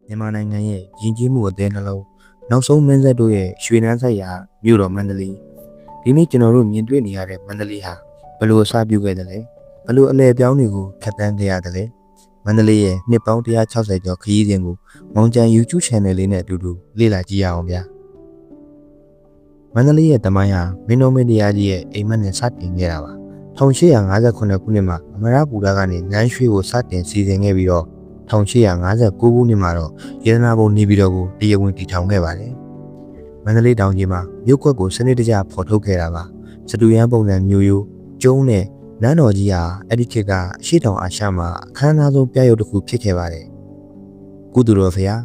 မြန်မာနိုင်ငံရဲ့ယဉ်ကျေးမှုအသင်းနှလုံးနောက်ဆုံးမင်းဆက်တို့ရဲ့ရွှေနန်းဆိုင်ရာမြို့တော်မန္တလေးဒီနေ့ကျွန်တော်တို့မြင်တွေ့နေရတဲ့မန္တလေးဟာဘယ်လိုအစပြုခဲ့တယ်လဲဘယ်လိုအလဲအပြောင်းတွေကိုဖြတ်သန်းခဲ့ရတယ်လဲမန္တလေးရဲ့နှစ်ပေါင်း160ကျော်ခရီးစဉ်ကိုမောင်ကျန် YouTube Channel လေးနဲ့အတူတူလေ့လာကြည့်ရအောင်ဗျာမန္တလေးရဲ့တမိုင်းဟာမင်းတို့မင်းတရားကြီးရဲ့အိမ်မက်နဲ့စတင်ခဲ့တာပါ1858ခုနှစ်မှာအမရပူရကနေနန်းရွှေကိုစတင်စီစဉ်ခဲ့ပြီးတော့1859ခုနှစ်မှာတော့ရတနာဘုံနေပြည်တော်ကိုတရားဝင်တည်ထောင်ခဲ့ပါတယ်။မန္တလေးတောင်ကြီးမှာမြို့ကွက်ကိုစနစ်တကျဖော်ထုတ်ခဲ့တာပါ။စတူရန်ပုံစံမျိုးရိုးကျုံးနဲ့နန်းတော်ကြီးဟာအဲ့ဒီခေတ်ကအရှိတောင်အာရှမှာအခမ်းအနားဆုံးပြရုပ်တစ်ခုဖြစ်ခဲ့ပါတယ်။ကုသူတော်ဖရာ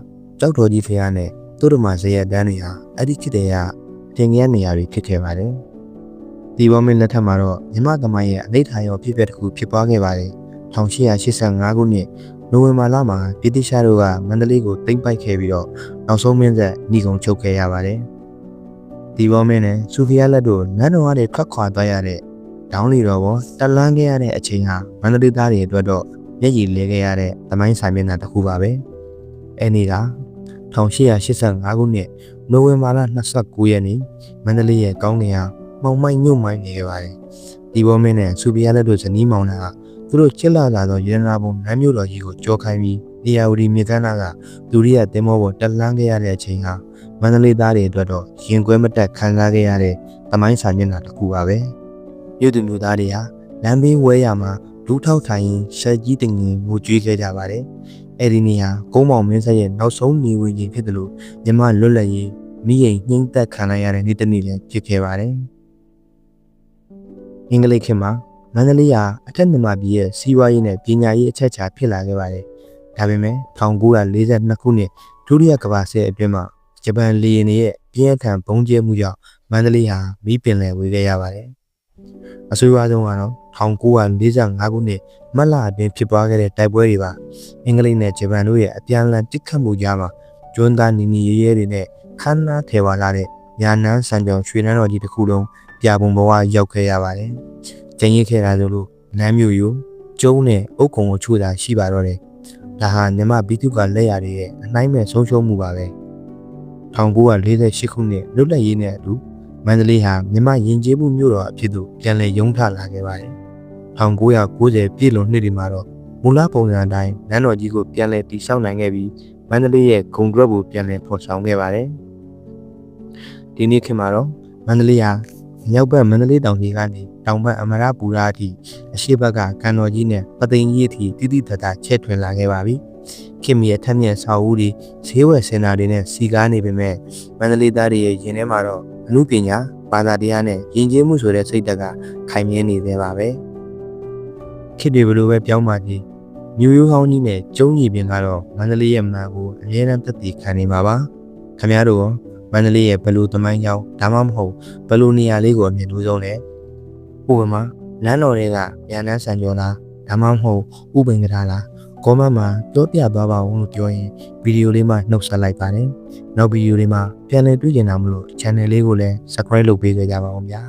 ကြောက်တော်ကြီးဖရာနဲ့သူတို့မှာဇယက်တန်းတွေဟာအဲ့ဒီခေတ်တည်းကသင်္ကြန်နေရာတွေဖြစ်ခဲ့ပါတယ်။ဒီဘောမင်းလက်ထက်မှာတော့မြမသမိုင်းရဲ့အနိဋ္ဌာရောဖြစ်ပျက်တစ်ခုဖြစ်ပွားခဲ့ပါတယ်။1885ခုနှစ်နိုဝင်ဘာလမှာပြည်တိရှားတို့ကမန္တလေးကိုသိမ်းပိုက်ခဲ့ပြီးတော့နောက်ဆုံးမင်းဆက်ညီကုံချုပ်ခဲ့ရပါတယ်။ဒီဘောမင်းနဲ့ဆူဖီယာလက်တို့နန်းတော်ကနေထွက်ခွာသွားရတဲ့ဒေါင်းလီတော်ပေါ်တက်လန်းခဲ့ရတဲ့အချိန်ဟာမန္တလေးသားတွေအတွက်တော့မျက်ရည်လဲခဲ့ရတဲ့သမိုင်းဆိုင်မျက်နှာတစ်ခုပါပဲ။အဲ့ဒီက1885ခုနှစ်နိုဝင်ဘာလ29ရက်နေ့မန္တလေးရဲ့ကောင်းကင်ဟာမှောင်မိုက်ညှို့မိုင်းနေခဲ့ပါတယ်။ဒီဘောမင်းနဲ့ဆူဖီယာလက်တို့ဇနီးမောင်နှံကသူတို့ချစ်လာသောရတနာဘုံနန်းမြို့တော်ကြီးကိုကြောခိုင်းပြီးတရားဝတီမြေကမ်းနားကဒူရိယတင်မောပေါ်တက်လှမ်းခဲ့ရတဲ့အချိန်ဟာမန္တလေးသားတွေအတွက်တော့ရင်ကွဲမတက်ခံစားခဲ့ရတဲ့သမိုင်းစာမျက်နှာတစ်ခုပါပဲမြို့သူမြို့သားတွေဟာလမ်းဘေးဝဲရမှာဒူးထောက်ထိုင်ရင်ရှက်ကြီးတင်ငင်ငိုကြွေးခဲ့ကြပါတယ်အဲ့ဒီနေဟာကုန်းမောင်မင်းဆက်ရဲ့နောက်ဆုံးနေဝင်ကြီးဖြစ်တယ်လို့မြမလွတ်လပ်ရေးမိရင်နှိမ့်သက်ခံရတဲ့နေ့တစ်နေ့လည်းဖြစ်ခဲ့ပါတယ်အင်္ဂလိပ်ခေတ်မှာမန္တလေးဟာအထက်မြန်မာပြည်ရဲ့စီးပွားရေးနဲ့ပညာရေးအချက်အခြာဖြစ်လာခဲ့ပါတယ်။ဒါပေမဲ့1942ခုနှစ်ဒုတိယကမ္ဘာစစ်အတွင်းမှာဂျပန်လေယာဉ်တွေရဲ့ပြင်းထန်ပုံကျဲမှုကြောင့်မန္တလေးဟာမီးပင်လယ်ဝေခဲ့ရပါတယ်။အဆိုးရွားဆုံးကတော့1945ခုနှစ်မတ်လအတွင်းဖြစ်ပွားခဲ့တဲ့တိုက်ပွဲတွေပါ။အင်္ဂလိပ်နဲ့ဂျပန်တို့ရဲ့အပြန်အလှန်တိုက်ခတ်မှုကြားမှာကျွန်းသားနီနီရဲရဲတွေနဲ့ခမ်းနားထဲဝါလာတဲ့ညာနန်းစံကြောင်ရွှေနန်းတော်ကြီးတစ်ခုလုံးပြပုံဘဝရောက်ခဲ့ရပါတယ်။ကျင်းရခဲ့တာဆိုလို့နန်းမြို့ရိုးကျုံးနဲ့အုတ်ကုံကိုချိုးတာရှိပါတော့တယ်။ဒါဟာမြမဘီတုကလက်ရတွေရဲ့အနှိုင်းမဲ့ဆုံးရှုံးမှုပါပဲ။1948ခုနှစ်လွတ်လပ်ရေးနဲ့အတူမန္တလေးဟာမြမယဉ်ကျေးမှုမြို့တော်အဖြစ်သို့ပြန်လည်ရုံးထလာခဲ့ပါတယ်။1990ပြည့်လွန်နှစ်တွေမှာတော့မူလပုံစံအတိုင်းနန်းတော်ကြီးကိုပြန်လည်တည်ဆောက်နိုင်ခဲ့ပြီးမန္တလေးရဲ့ဂုံတွက်ကိုပြန်လည်ဖော်ဆောင်ခဲ့ပါတယ်။ဒီနေ့ခေတ်မှာတော့မန္တလေးဟာမြောက်ဘက်မန္တလေးတောင်ကြီးကနေတောင်ဘက်အမရပူရအထိအရှိဘက်ကကန်တော်ကြီးနဲ့ပသိမ်ကြီးအထိတိတိတတ်တာချဲ့ထွင်လာခဲ့ပါပြီ။ခင်မီရဲ့ထက်မြက်ဆောက်ဦးတွေဈေးဝယ်စင်တာတွေနဲ့စီကားနေပေမဲ့မန္တလေးသားတွေရဲ့ရင်ထဲမှာတော့အမှုပညာဘာသာတရားနဲ့ယဉ်ကျေးမှုဆိုတဲ့စိတ်ဓာတ်ကခိုင်မြဲနေသေးပါပဲ။ခေတ်တွေဘလို့ပဲပြောင်းပါကြီးမြို့ရိုးဟောင်းကြီးနဲ့ကျုံးကြီးပင်ကတော့မန္တလေးရဲ့မှန်ကိုအမြဲတမ်းသက်သေခံနေပါပါ။ခင်ဗျားတို့ရောမန္တလေးရဲ့ဘလူသမိုင်းကြောင်းဒါမှမဟုတ်ဘလူနေရာလေးကိုအမြင်လို့ဆုံးလဲဥပမာလမ်းတော်တွေကညာနန်းစံကျော်လားဒါမှမဟုတ်ဥပင်ကထားလားကောမန့်မှာပြောပြသွားပါဦးလို့ပြောရင်ဗီဒီယိုလေးမှာနှုတ်ဆက်လိုက်ပါတယ်နောက်ဗီဒီယိုလေးမှာပြန်လည်တွေ့ကျင်တာမလို့ channel လေးကိုလည်း subscribe လုပ်ပေးကြပါဦးဗျာ